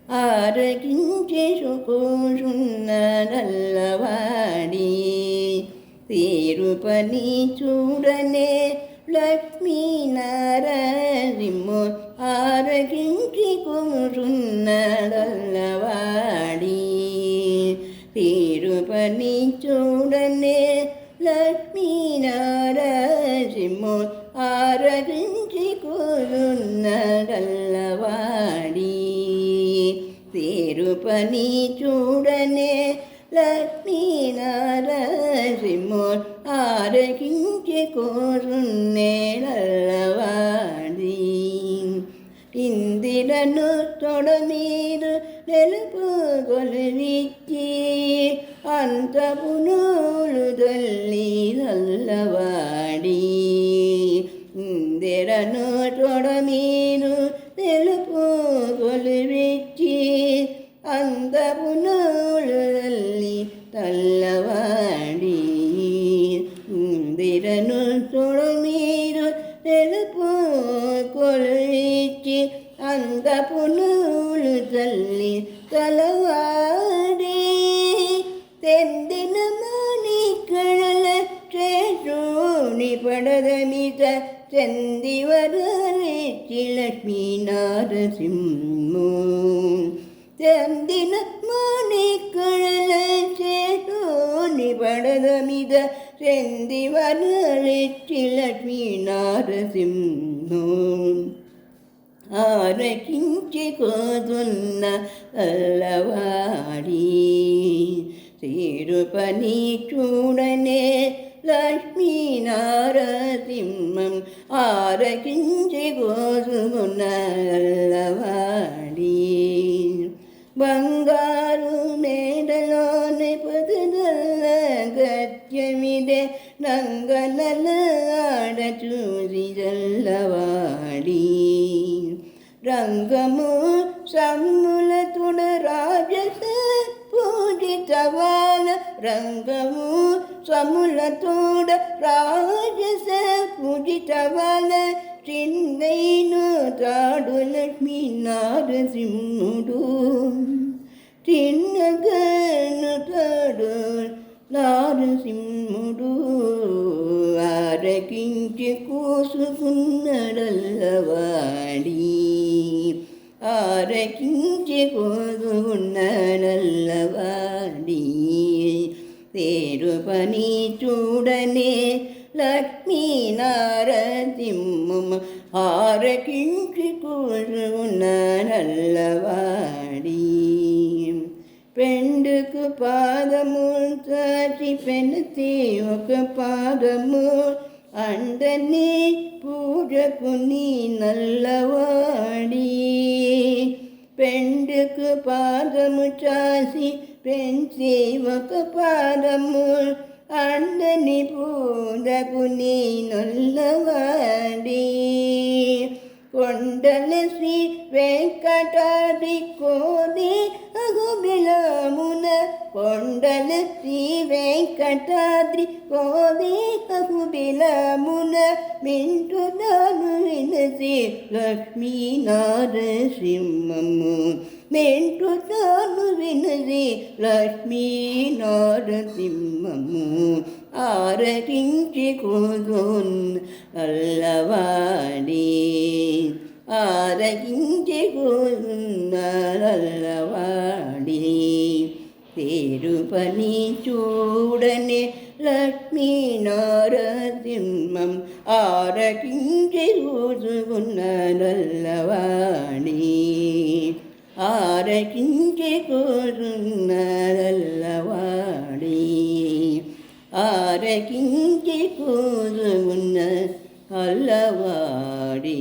ఆరగించేసుకుంటున్న నల్లవాడి తీరుపని చూడనే లక్ష్మీనారాయణము ఆరగించి కూర్చున్న నల్లవాడి తీరుపని చూడనే లక్ష్మీనారాయణము ఆరగించి కూర్చున్న నల్లవాడి తీరుపని చూడనే లక్ష్మీనారాయణము ఆరగించి కూర్చున్నే నల్లవాడి ఇందిరను తొడమీరు నెలుపు గొలువిచ్చి అంతపునూలు తల్లి నల్లవాడి ఇందిరను తొడమీరు తెలుపు కొలువిచ్చి అందపునూలు తల్లి తల్లవాడి ఇందిరను తొడమీరు తెలుపు కొలువిచ్చి అందపునూలు తల్లి తలవాడి తెందిన మాణికళల చేసూని పడదమిత చందివరచి లక్ష్మీనారసింహు చందిన మాణికళల చేసూని పడదమిద చందివరచి లక్ష్మీనారసింహు ఆరకించి కోదున్న అల్లవాడి తీరుపని చూడనే లక్ష్మీనారసింహం ఆరకించి కోసుకున్న అల్లవాడి బంగారు మేడలోని పదునల్ల గత్యమిదే రంగనల ఆడ చూసి జల్లవాడి రంగము సమ్ములతుడ రాజస పూజితవాల రంగము సములతోడ రాజస పూజితవాల చిన్నైను తాడు లక్ష్మీనారసింహుడు చిన్నగను తాడు నారసింహుడు ఆరకించి కోసుకున్నడల్లవాడి ఆరకించి కోసుకున్నడల్లవాడి తీరుపని చూడనే లక్ష్మీనారసింహం ఆరకించి కోసుకున్నడల్లవాడి పెండుకు పాదము చాచి పెనతి ఒక పాదము అండని పూజకు నీ నల్లవాడి పెండుకు పాదము చాసి పెంచి ఒక పాదము అండని పూజకు నీ నల్లవాడి కొండల శ్రీ వెంకటాద్రి కోది అగుబిలమున కొండల శ్రీ వెంకటాద్రి కోది అగుబిలమున మింటుదాను వినసి లక్ష్మీనారసింహము మింటుదాను వినసి లక్ష్మీనారసింహము ఆరకించి కోసుకున్న అల్లవాడి ఆరకించి కోసుకున్న అల్లవాడి తీరుపని చూడనే లక్ష్మీనారసింహం ఆరకించి కోసుకున్న అల్లవాడి ఆరకించి కోసుకున్న అల్లవాడి ఆరకించి కోసుకున్న అల్లవాడి